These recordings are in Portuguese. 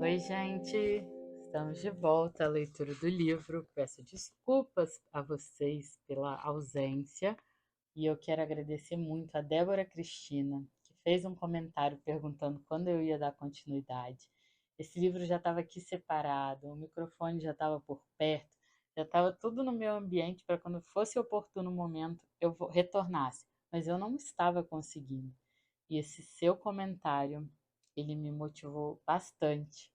Oi, gente! Estamos de volta à leitura do livro. Peço desculpas a vocês pela ausência e eu quero agradecer muito a Débora Cristina, que fez um comentário perguntando quando eu ia dar continuidade. Esse livro já estava aqui separado, o microfone já estava por perto, já estava tudo no meu ambiente para quando fosse oportuno o momento eu retornasse, mas eu não estava conseguindo. E esse seu comentário, ele me motivou bastante.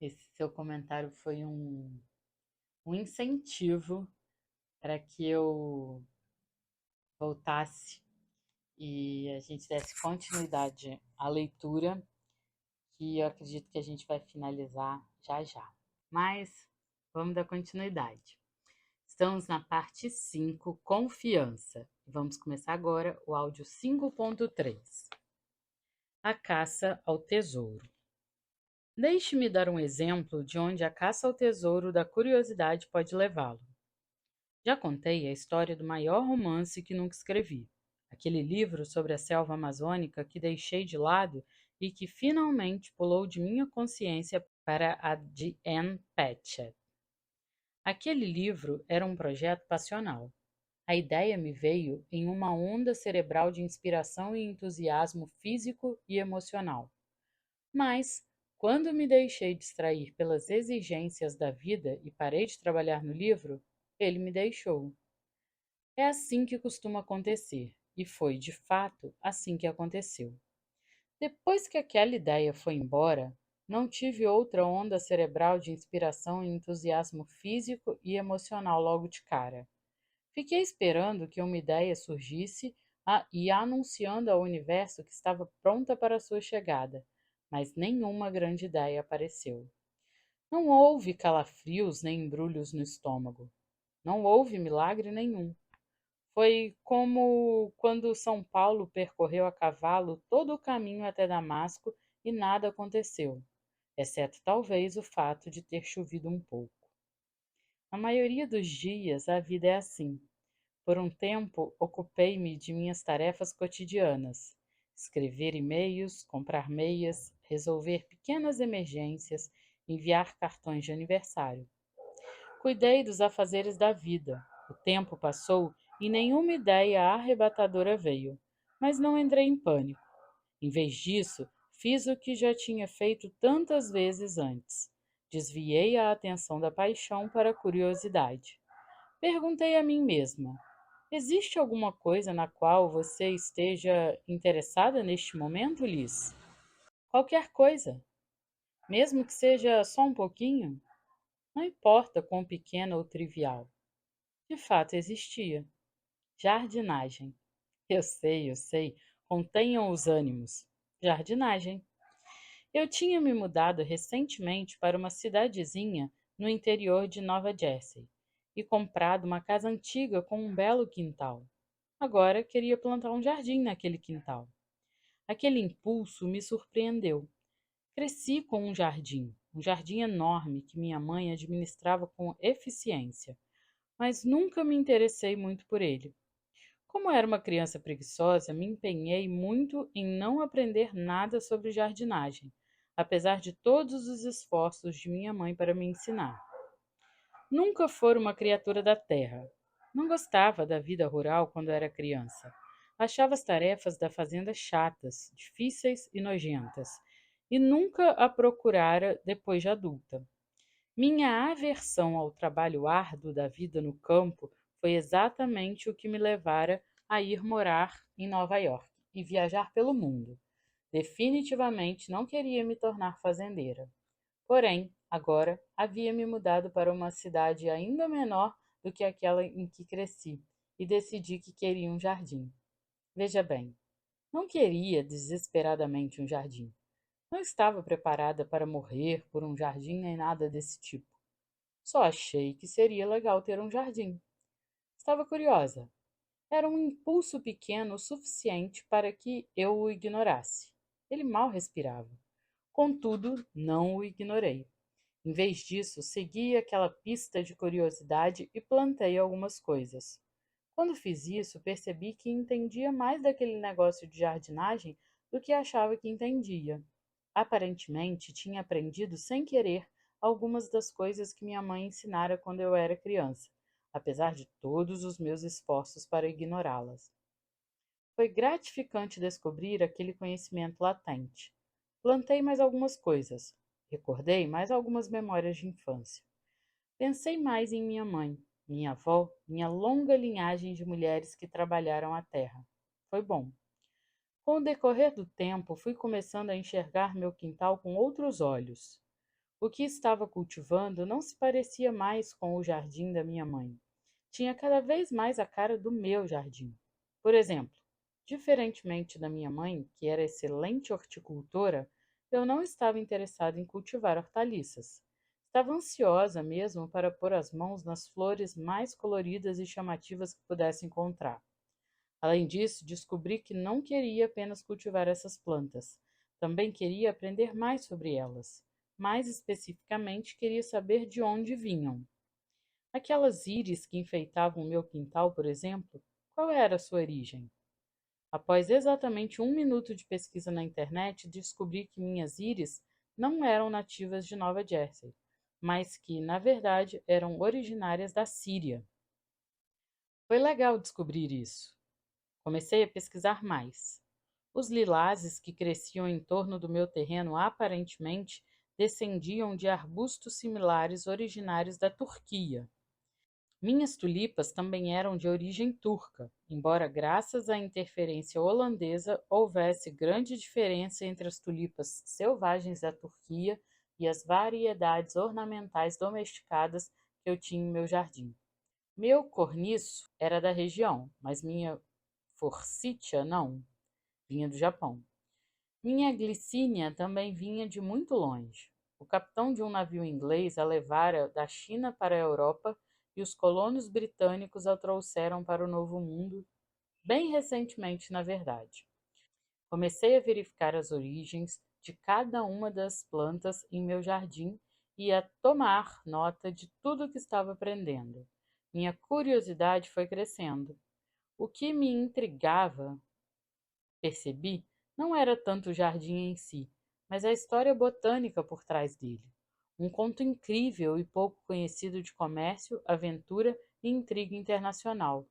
Esse seu comentário foi um incentivo para que eu voltasse e a gente desse continuidade à leitura, que eu acredito que a gente vai finalizar já já. Mas vamos dar continuidade. Estamos na parte 5, confiança. Vamos começar agora o áudio 5.3. A caça ao tesouro. Deixe-me dar um exemplo de onde a caça ao tesouro da curiosidade pode levá-lo. Já contei a história do maior romance que nunca escrevi, aquele livro sobre a selva amazônica que deixei de lado e que finalmente pulou de minha consciência para a de Anne Patchett. Aquele livro era um projeto passional. A ideia me veio em uma onda cerebral de inspiração e entusiasmo físico e emocional. Mas, quando me deixei distrair pelas exigências da vida e parei de trabalhar no livro, ele me deixou. É assim que costuma acontecer, e foi, de fato, assim que aconteceu. Depois que aquela ideia foi embora, não tive outra onda cerebral de inspiração e entusiasmo físico e emocional logo de cara. Fiquei esperando que uma ideia surgisse e anunciando ao universo que estava pronta para sua chegada, mas nenhuma grande ideia apareceu. Não houve calafrios nem embrulhos no estômago. Não houve milagre nenhum. Foi como quando São Paulo percorreu a cavalo todo o caminho até Damasco e nada aconteceu, exceto talvez o fato de ter chovido um pouco. Na maioria dos dias, a vida é assim. Por um tempo, ocupei-me de minhas tarefas cotidianas: escrever e-mails, comprar meias, resolver pequenas emergências, enviar cartões de aniversário. Cuidei dos afazeres da vida. O tempo passou e nenhuma ideia arrebatadora veio, mas não entrei em pânico. Em vez disso, fiz o que já tinha feito tantas vezes antes. Desviei a atenção da paixão para a curiosidade. Perguntei a mim mesma: existe alguma coisa na qual você esteja interessada neste momento, Liz? Qualquer coisa, mesmo que seja só um pouquinho, não importa quão pequena ou trivial. De fato existia. Jardinagem. Eu sei. Contenham os ânimos. Jardinagem. Eu tinha me mudado recentemente para uma cidadezinha no interior de Nova Jersey e comprado uma casa antiga com um belo quintal. Agora queria plantar um jardim naquele quintal. Aquele impulso me surpreendeu. Cresci com um jardim enorme que minha mãe administrava com eficiência, mas nunca me interessei muito por ele. Como era uma criança preguiçosa, me empenhei muito em não aprender nada sobre jardinagem, apesar de todos os esforços de minha mãe para me ensinar. Nunca fora uma criatura da terra. Não gostava da vida rural quando era criança. Achava as tarefas da fazenda chatas, difíceis e nojentas, e nunca a procurara depois de adulta. Minha aversão ao trabalho árduo da vida no campo foi exatamente o que me levara a ir morar em Nova York e viajar pelo mundo. Definitivamente não queria me tornar fazendeira. Porém, agora havia me mudado para uma cidade ainda menor do que aquela em que cresci e decidi que queria um jardim. Veja bem, não queria desesperadamente um jardim. Não estava preparada para morrer por um jardim nem nada desse tipo. Só achei que seria legal ter um jardim. Estava curiosa. Era um impulso pequeno o suficiente para que eu o ignorasse. Ele mal respirava. Contudo, não o ignorei. Em vez disso, segui aquela pista de curiosidade e plantei algumas coisas. Quando fiz isso, percebi que entendia mais daquele negócio de jardinagem do que achava que entendia. Aparentemente, tinha aprendido sem querer algumas das coisas que minha mãe ensinara quando eu era criança, apesar de todos os meus esforços para ignorá-las. Foi gratificante descobrir aquele conhecimento latente. Plantei mais algumas coisas. Recordei mais algumas memórias de infância. Pensei mais em minha mãe, minha avó, minha longa linhagem de mulheres que trabalharam a terra. Foi bom. Com o decorrer do tempo, fui começando a enxergar meu quintal com outros olhos. O que estava cultivando não se parecia mais com o jardim da minha mãe. Tinha cada vez mais a cara do meu jardim. Por exemplo, diferentemente da minha mãe, que era excelente horticultora, eu não estava interessada em cultivar hortaliças. Estava ansiosa mesmo para pôr as mãos nas flores mais coloridas e chamativas que pudesse encontrar. Além disso, descobri que não queria apenas cultivar essas plantas. Também queria aprender mais sobre elas. Mais especificamente, queria saber de onde vinham. Aquelas íris que enfeitavam o meu quintal, por exemplo, qual era a sua origem? Após exatamente 1 minuto de pesquisa na internet, descobri que minhas íris não eram nativas de Nova Jersey, mas que, na verdade, eram originárias da Síria. Foi legal descobrir isso. Comecei a pesquisar mais. Os lilazes que cresciam em torno do meu terreno aparentemente descendiam de arbustos similares originários da Turquia. Minhas tulipas também eram de origem turca, embora graças à interferência holandesa houvesse grande diferença entre as tulipas selvagens da Turquia e as variedades ornamentais domesticadas que eu tinha em meu jardim. Meu corniço era da região, mas minha forsythia não, vinha do Japão. Minha glicínia também vinha de muito longe. O capitão de um navio inglês a levara da China para a Europa e os colonos britânicos a trouxeram para o Novo Mundo, bem recentemente, na verdade. Comecei a verificar as origens de cada uma das plantas em meu jardim e a tomar nota de tudo o que estava aprendendo. Minha curiosidade foi crescendo. O que me intrigava, percebi, não era tanto o jardim em si, mas a história botânica por trás dele. Um conto incrível e pouco conhecido de comércio, aventura e intriga internacional.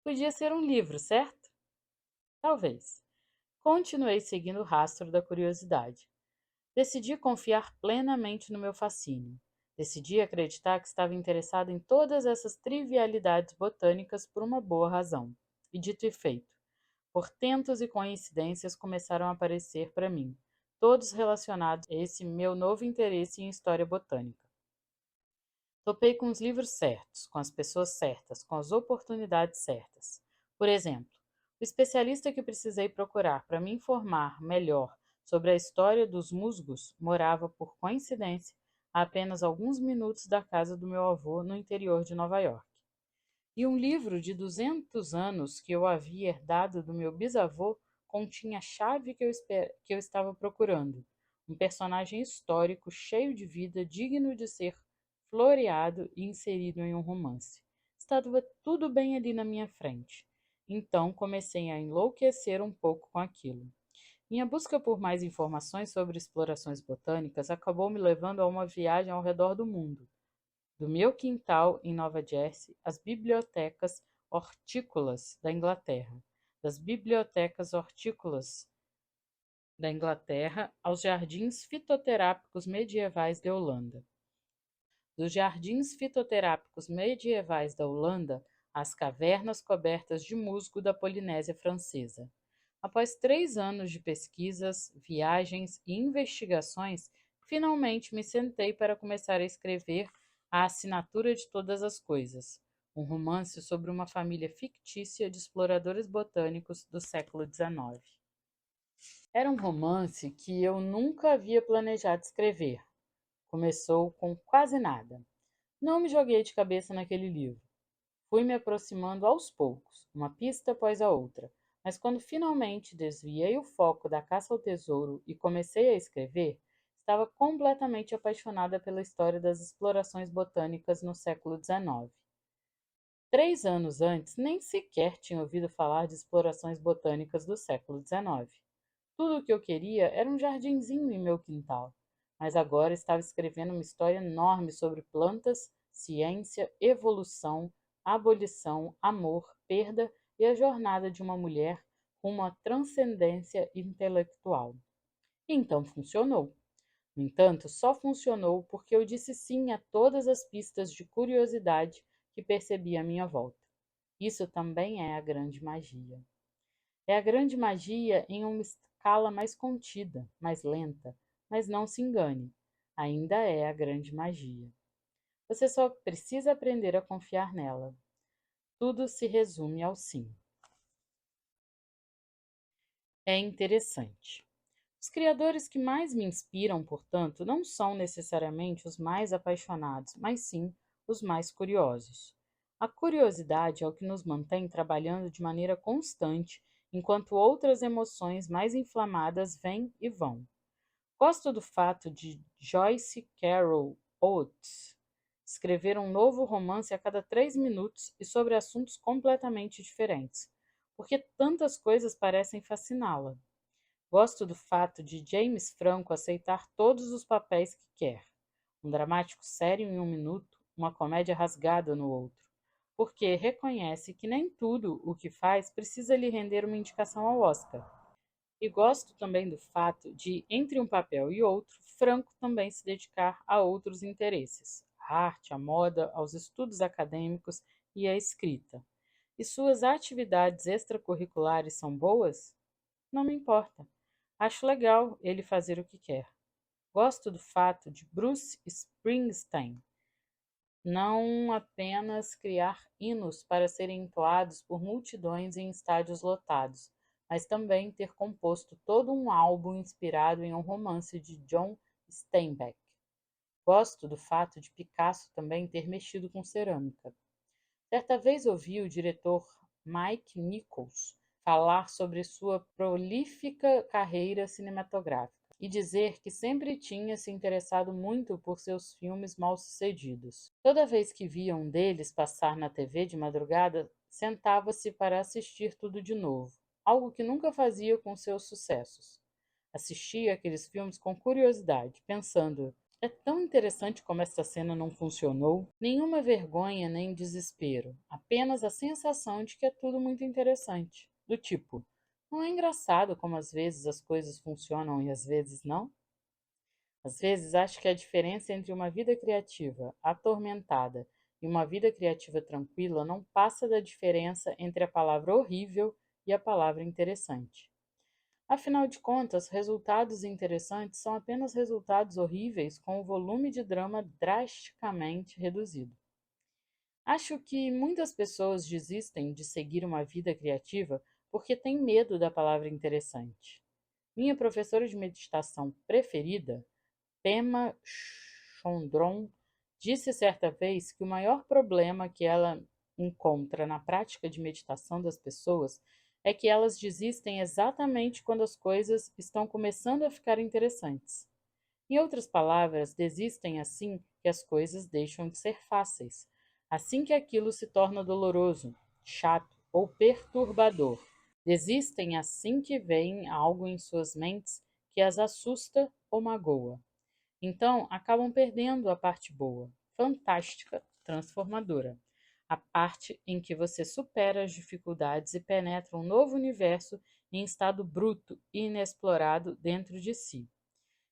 Podia ser um livro, certo? Talvez. Continuei seguindo o rastro da curiosidade. Decidi confiar plenamente no meu fascínio. Decidi acreditar que estava interessado em todas essas trivialidades botânicas por uma boa razão. E dito e feito. Portentos e coincidências começaram a aparecer para mim, todos relacionados a esse meu novo interesse em história botânica. Topei com os livros certos, com as pessoas certas, com as oportunidades certas. Por exemplo, o especialista que precisei procurar para me informar melhor sobre a história dos musgos morava, por coincidência, a apenas alguns minutos da casa do meu avô no interior de Nova York. E um livro de 200 anos que eu havia herdado do meu bisavô continha a chave que eu estava procurando. Um personagem histórico cheio de vida, digno de ser floreado e inserido em um romance. Estava tudo bem ali na minha frente. Então comecei a enlouquecer um pouco com aquilo. Minha busca por mais informações sobre explorações botânicas acabou me levando a uma viagem ao redor do mundo. Do meu quintal em Nova Jersey às bibliotecas hortícolas da Inglaterra, das bibliotecas hortícolas da Inglaterra aos jardins fitoterápicos medievais da Holanda. Dos jardins fitoterápicos medievais da Holanda às cavernas cobertas de musgo da Polinésia Francesa. Após 3 anos de pesquisas, viagens e investigações, finalmente me sentei para começar a escrever A Assinatura de Todas as Coisas, um romance sobre uma família fictícia de exploradores botânicos do século XIX. Era um romance que eu nunca havia planejado escrever. Começou com quase nada. Não me joguei de cabeça naquele livro. Fui me aproximando aos poucos, uma pista após a outra, mas quando finalmente desviei o foco da caça ao tesouro e comecei a escrever, estava completamente apaixonada pela história das explorações botânicas no século XIX. 3 anos antes, nem sequer tinha ouvido falar de explorações botânicas do século XIX. Tudo o que eu queria era um jardinzinho em meu quintal, mas agora estava escrevendo uma história enorme sobre plantas, ciência, evolução, abolição, amor, perda e a jornada de uma mulher rumo à transcendência intelectual. E então funcionou. No entanto, só funcionou porque eu disse sim a todas as pistas de curiosidade que percebi à minha volta. Isso também é a grande magia. É a grande magia em uma escala mais contida, mais lenta, mas não se engane, ainda é a grande magia. Você só precisa aprender a confiar nela. Tudo se resume ao sim. É interessante. Os criadores que mais me inspiram, portanto, não são necessariamente os mais apaixonados, mas sim os mais curiosos. A curiosidade é o que nos mantém trabalhando de maneira constante, enquanto outras emoções mais inflamadas vêm e vão. Gosto do fato de Joyce Carol Oates escrever um novo romance a cada 3 minutos e sobre assuntos completamente diferentes, porque tantas coisas parecem fasciná-la. Gosto do fato de James Franco aceitar todos os papéis que quer, um dramático sério em um minuto, uma comédia rasgada no outro, porque reconhece que nem tudo o que faz precisa lhe render uma indicação ao Oscar. E gosto também do fato de, entre um papel e outro, Franco também se dedicar a outros interesses, à arte, à moda, aos estudos acadêmicos e à escrita. E suas atividades extracurriculares são boas? Não me importa. Acho legal ele fazer o que quer. Gosto do fato de Bruce Springsteen não apenas criar hinos para serem entoados por multidões em estádios lotados, mas também ter composto todo um álbum inspirado em um romance de John Steinbeck. Gosto do fato de Picasso também ter mexido com cerâmica. Certa vez ouvi o diretor Mike Nichols falar sobre sua prolífica carreira cinematográfica e dizer que sempre tinha se interessado muito por seus filmes mal-sucedidos. Toda vez que via um deles passar na TV de madrugada, sentava-se para assistir tudo de novo, algo que nunca fazia com seus sucessos. Assistia aqueles filmes com curiosidade, pensando: é tão interessante como esta cena não funcionou. Nenhuma vergonha nem desespero, apenas a sensação de que é tudo muito interessante. Do tipo, não é engraçado como às vezes as coisas funcionam e às vezes não? Às vezes acho que a diferença entre uma vida criativa atormentada e uma vida criativa tranquila não passa da diferença entre a palavra horrível e a palavra interessante. Afinal de contas, resultados interessantes são apenas resultados horríveis com o volume de drama drasticamente reduzido. Acho que muitas pessoas desistem de seguir uma vida criativa porque têm medo da palavra interessante. Minha professora de meditação preferida, Pema Chondron, disse certa vez que o maior problema que ela encontra na prática de meditação das pessoas é que elas desistem exatamente quando as coisas estão começando a ficar interessantes. Em outras palavras, desistem assim que as coisas deixam de ser fáceis, assim que aquilo se torna doloroso, chato ou perturbador. Desistem assim que veem algo em suas mentes que as assusta ou magoa. Então, acabam perdendo a parte boa, fantástica, transformadora. A parte em que você supera as dificuldades e penetra um novo universo em estado bruto e inexplorado dentro de si.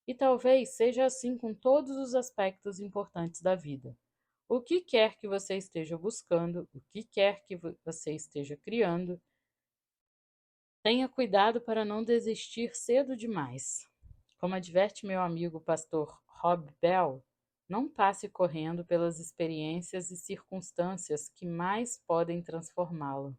E talvez seja assim com todos os aspectos importantes da vida. O que quer que você esteja buscando, o que quer que você esteja criando, tenha cuidado para não desistir cedo demais. Como adverte meu amigo pastor Rob Bell, não passe correndo pelas experiências e circunstâncias que mais podem transformá-lo.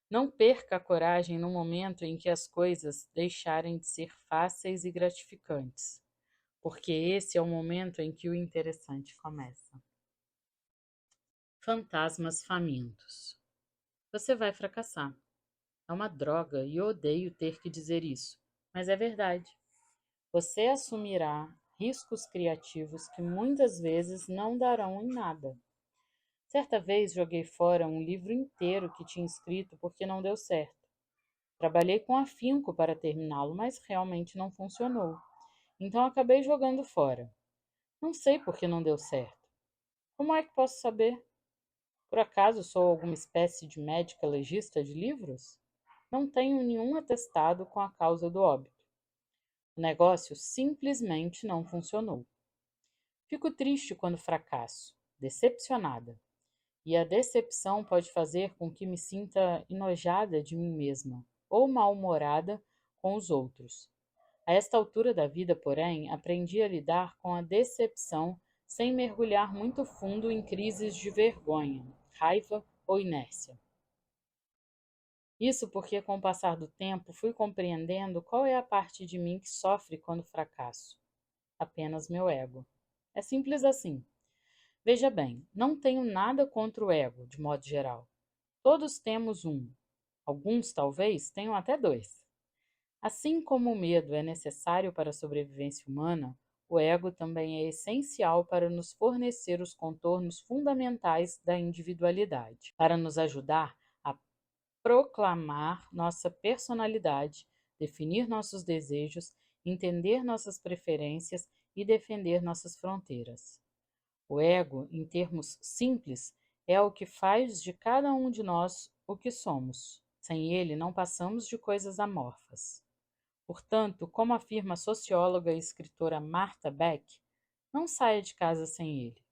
Não perca a coragem no momento em que as coisas deixarem de ser fáceis e gratificantes, porque esse é o momento em que o interessante começa. Fantasmas famintos. Você vai fracassar. É uma droga e eu odeio ter que dizer isso, mas é verdade. Você assumirá riscos criativos que muitas vezes não darão em nada. Certa vez joguei fora um livro inteiro que tinha escrito porque não deu certo. Trabalhei com afinco para terminá-lo, mas realmente não funcionou. Então acabei jogando fora. Não sei por que não deu certo. Como é que posso saber? Por acaso sou alguma espécie de médica legista de livros? Não tenho nenhum atestado com a causa do óbito. O negócio simplesmente não funcionou. Fico triste quando fracasso, decepcionada. E a decepção pode fazer com que me sinta enojada de mim mesma ou mal-humorada com os outros. A esta altura da vida, porém, aprendi a lidar com a decepção sem mergulhar muito fundo em crises de vergonha, raiva ou inércia. Isso porque, com o passar do tempo, fui compreendendo qual é a parte de mim que sofre quando fracasso. Apenas meu ego. É simples assim. Veja bem, não tenho nada contra o ego, de modo geral. Todos temos um. Alguns, talvez, tenham até dois. Assim como o medo é necessário para a sobrevivência humana, o ego também é essencial para nos fornecer os contornos fundamentais da individualidade, para nos ajudar a proclamar nossa personalidade, definir nossos desejos, entender nossas preferências e defender nossas fronteiras. O ego, em termos simples, é o que faz de cada um de nós o que somos. Sem ele, não passamos de coisas amorfas. Portanto, como afirma a socióloga e escritora Martha Beck, não saia de casa sem ele.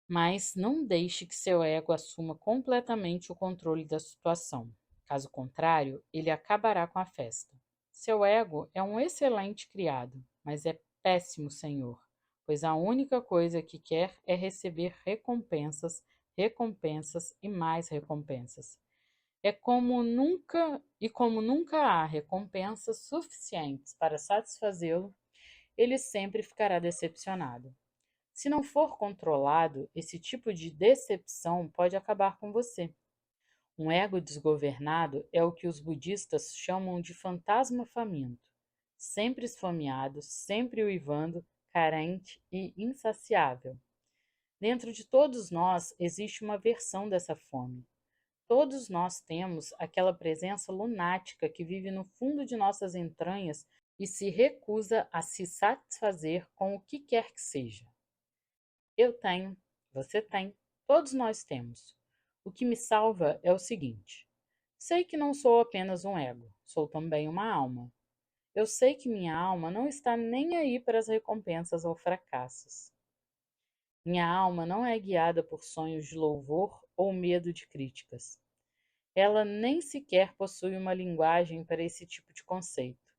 Mas não deixe que seu ego assuma completamente o controle da situação. Caso contrário, ele acabará com a festa. Seu ego é um excelente criado, mas é péssimo senhor, pois a única coisa que quer é receber recompensas, recompensas e mais recompensas. Como nunca há recompensas suficientes para satisfazê-lo, ele sempre ficará decepcionado. Se não for controlado, esse tipo de decepção pode acabar com você. Um ego desgovernado é o que os budistas chamam de fantasma faminto, sempre esfomeado, sempre uivando, carente e insaciável. Dentro de todos nós existe uma versão dessa fome. Todos nós temos aquela presença lunática que vive no fundo de nossas entranhas e se recusa a se satisfazer com o que quer que seja. Eu tenho, você tem, todos nós temos. O que me salva é o seguinte: sei que não sou apenas um ego, sou também uma alma. Eu sei que minha alma não está nem aí para as recompensas ou fracassos. Minha alma não é guiada por sonhos de louvor ou medo de críticas. Ela nem sequer possui uma linguagem para esse tipo de conceito.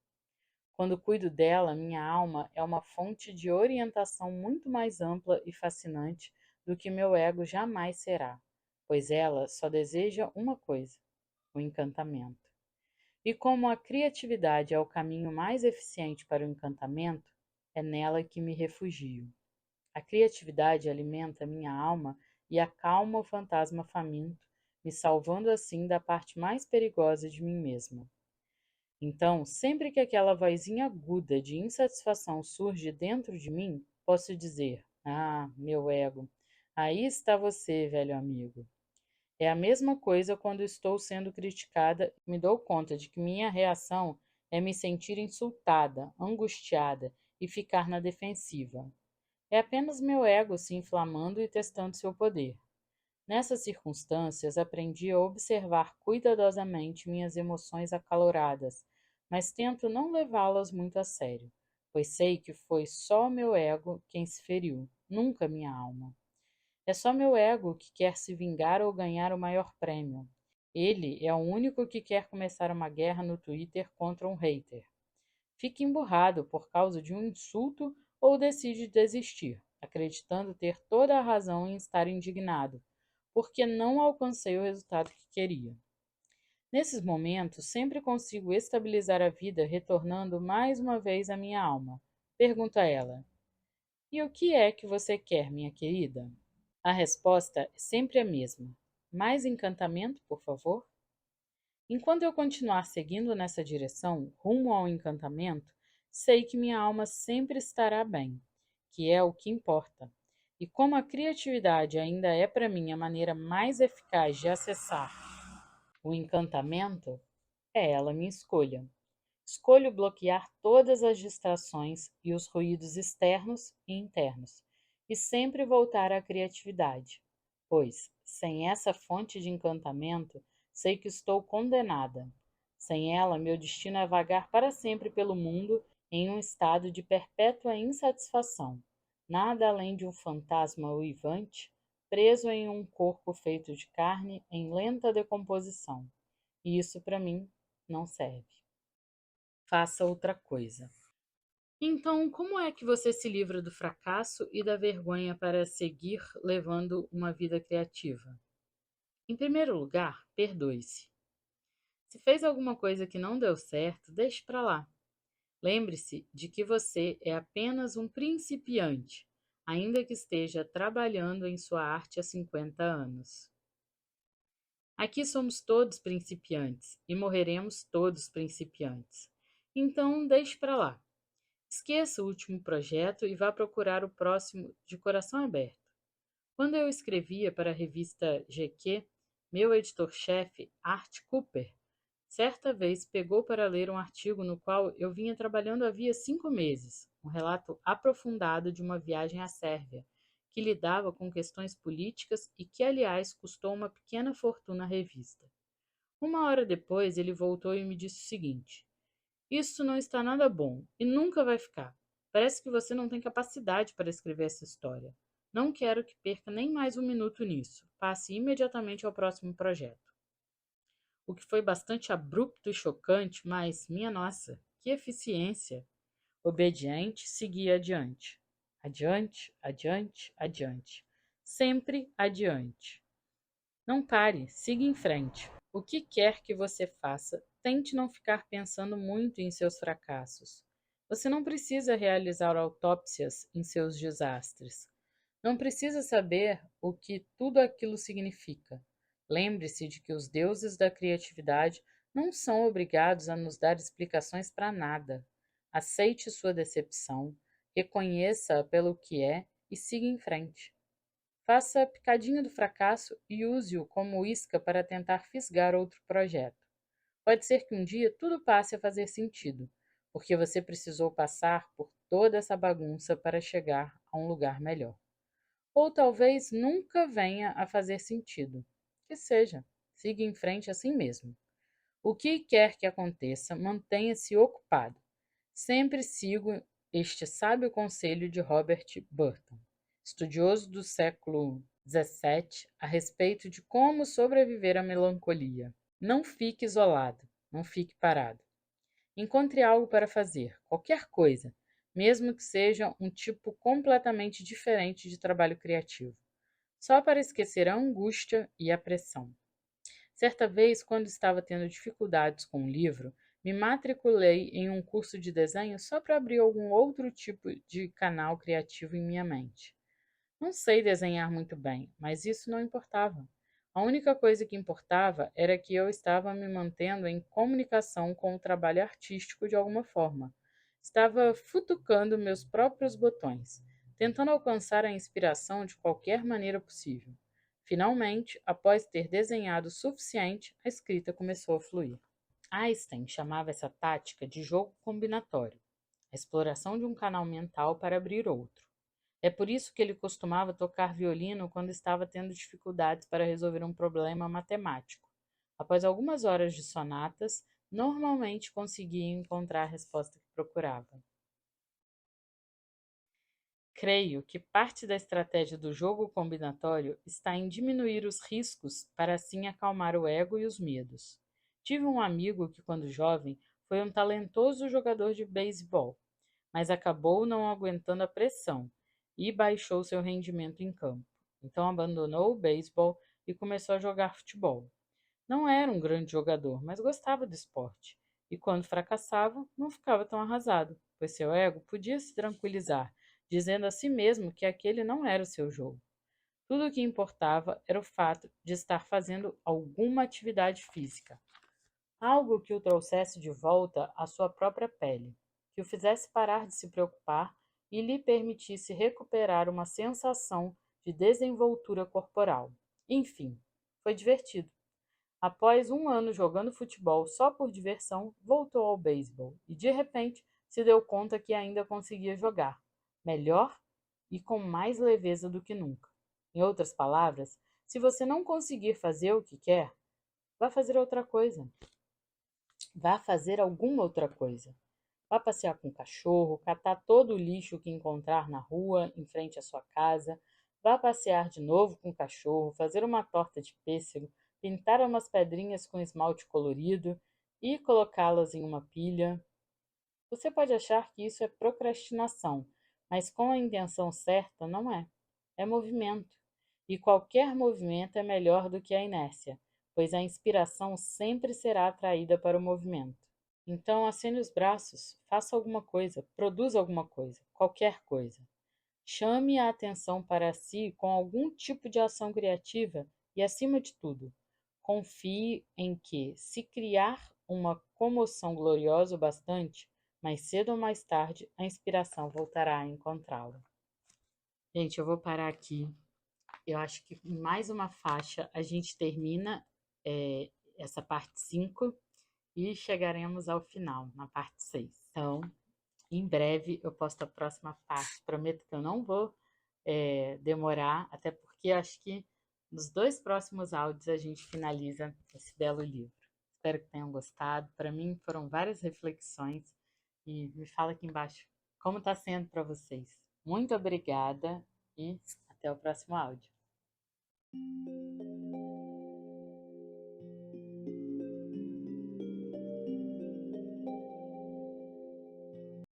Quando cuido dela, minha alma é uma fonte de orientação muito mais ampla e fascinante do que meu ego jamais será, pois ela só deseja uma coisa: o encantamento. E como a criatividade é o caminho mais eficiente para o encantamento, é nela que me refugio. A criatividade alimenta minha alma e acalma o fantasma faminto, me salvando assim da parte mais perigosa de mim mesma. Então, sempre que aquela vozinha aguda de insatisfação surge dentro de mim, posso dizer: Ah, meu ego, aí está você, velho amigo. É a mesma coisa quando estou sendo criticada e me dou conta de que minha reação é me sentir insultada, angustiada e ficar na defensiva. É apenas meu ego se inflamando e testando seu poder. Nessas circunstâncias, aprendi a observar cuidadosamente minhas emoções acaloradas, mas tento não levá-las muito a sério, pois sei que foi só meu ego quem se feriu, nunca minha alma. É só meu ego que quer se vingar ou ganhar o maior prêmio. Ele é o único que quer começar uma guerra no Twitter contra um hater. Fica emburrado por causa de um insulto ou decide desistir, acreditando ter toda a razão em estar indignado, porque não alcancei o resultado que queria. Nesses momentos, sempre consigo estabilizar a vida retornando mais uma vez à minha alma. Pergunto a ela: E o que é que você quer, minha querida? A resposta é sempre a mesma: mais encantamento, por favor? Enquanto eu continuar seguindo nessa direção, rumo ao encantamento, sei que minha alma sempre estará bem, que é o que importa. E como a criatividade ainda é para mim a maneira mais eficaz de acessar o encantamento, é ela minha escolha. Escolho bloquear todas as distrações e os ruídos externos e internos, e sempre voltar à criatividade, pois, sem essa fonte de encantamento, sei que estou condenada. Sem ela, meu destino é vagar para sempre pelo mundo em um estado de perpétua insatisfação, nada além de um fantasma uivante, preso em um corpo feito de carne em lenta decomposição. E isso, para mim, não serve. Faça outra coisa. Então, como é que você se livra do fracasso e da vergonha para seguir levando uma vida criativa? Em primeiro lugar, perdoe-se. Se fez alguma coisa que não deu certo, deixe para lá. Lembre-se de que você é apenas um principiante, ainda que esteja trabalhando em sua arte há 50 anos. Aqui somos todos principiantes e morreremos todos principiantes. Então, deixe para lá. Esqueça o último projeto e vá procurar o próximo de coração aberto. Quando eu escrevia para a revista GQ, meu editor-chefe, Art Cooper, certa vez pegou para ler um artigo no qual eu vinha trabalhando havia 5 meses, um relato aprofundado de uma viagem à Sérvia, que lidava com questões políticas e que, aliás, custou uma pequena fortuna à revista. Uma hora depois, ele voltou e me disse o seguinte: isso não está nada bom e nunca vai ficar. Parece que você não tem capacidade para escrever essa história. Não quero que perca nem mais um minuto nisso. Passe imediatamente ao próximo projeto. O que foi bastante abrupto e chocante, mas, minha nossa, que eficiência! Obediente, seguia adiante. Adiante, adiante, adiante. Sempre adiante. Não pare, siga em frente. O que quer que você faça, tente não ficar pensando muito em seus fracassos. Você não precisa realizar autópsias em seus desastres. Não precisa saber o que tudo aquilo significa. Lembre-se de que os deuses da criatividade não são obrigados a nos dar explicações para nada. Aceite sua decepção, reconheça-a pelo que é e siga em frente. Faça a picadinha do fracasso e use-o como isca para tentar fisgar outro projeto. Pode ser que um dia tudo passe a fazer sentido, porque você precisou passar por toda essa bagunça para chegar a um lugar melhor. Ou talvez nunca venha a fazer sentido. Que seja, siga em frente assim mesmo. O que quer que aconteça, mantenha-se ocupado. Sempre sigo este sábio conselho de Robert Burton, estudioso do século XVII, a respeito de como sobreviver à melancolia. Não fique isolado, não fique parado. Encontre algo para fazer, qualquer coisa, mesmo que seja um tipo completamente diferente de trabalho criativo, só para esquecer a angústia e a pressão. Certa vez, quando estava tendo dificuldades com um livro, me matriculei em um curso de desenho só para abrir algum outro tipo de canal criativo em minha mente. Não sei desenhar muito bem, mas isso não importava. A única coisa que importava era que eu estava me mantendo em comunicação com o trabalho artístico de alguma forma. Estava futucando meus próprios botões, tentando alcançar a inspiração de qualquer maneira possível. Finalmente, após ter desenhado o suficiente, a escrita começou a fluir. Einstein chamava essa tática de jogo combinatório, a exploração de um canal mental para abrir outro. É por isso que ele costumava tocar violino quando estava tendo dificuldades para resolver um problema matemático. Após algumas horas de sonatas, normalmente conseguia encontrar a resposta que procurava. Creio que parte da estratégia do jogo combinatório está em diminuir os riscos para assim acalmar o ego e os medos. Tive um amigo que, quando jovem, foi um talentoso jogador de beisebol, mas acabou não aguentando a pressão e baixou seu rendimento em campo. Então abandonou o beisebol e começou a jogar futebol. Não era um grande jogador, mas gostava do esporte. E quando fracassava, não ficava tão arrasado, pois seu ego podia se tranquilizar, dizendo a si mesmo que aquele não era o seu jogo. Tudo o que importava era o fato de estar fazendo alguma atividade física, algo que o trouxesse de volta à sua própria pele, que o fizesse parar de se preocupar e lhe permitisse recuperar uma sensação de desenvoltura corporal. Enfim, foi divertido. Após um ano jogando futebol só por diversão, voltou ao beisebol e, de repente, se deu conta que ainda conseguia jogar melhor e com mais leveza do que nunca. Em outras palavras, se você não conseguir fazer o que quer, vá fazer outra coisa. Vá fazer alguma outra coisa. Vá passear com o cachorro, catar todo o lixo que encontrar na rua, em frente à sua casa. Vá passear de novo com o cachorro, fazer uma torta de pêssego, pintar umas pedrinhas com esmalte colorido e colocá-las em uma pilha. Você pode achar que isso é procrastinação, mas com a intenção certa não é. É movimento. E qualquer movimento é melhor do que a inércia, pois a inspiração sempre será atraída para o movimento. Então, acene os braços, faça alguma coisa, produza alguma coisa, qualquer coisa. Chame a atenção para si com algum tipo de ação criativa e, acima de tudo, confie em que, se criar uma comoção gloriosa o bastante, mais cedo ou mais tarde a inspiração voltará a encontrá-lo. Gente, eu vou parar aqui. Eu acho que em mais uma faixa a gente termina essa parte 5 e chegaremos ao final, na parte 6. Então, em breve eu posto a próxima parte. Prometo que eu não vou demorar, até porque acho que nos 2 próximos áudios a gente finaliza esse belo livro. Espero que tenham gostado. Para mim foram várias reflexões e me fala aqui embaixo como está sendo para vocês. Muito obrigada e até o próximo áudio.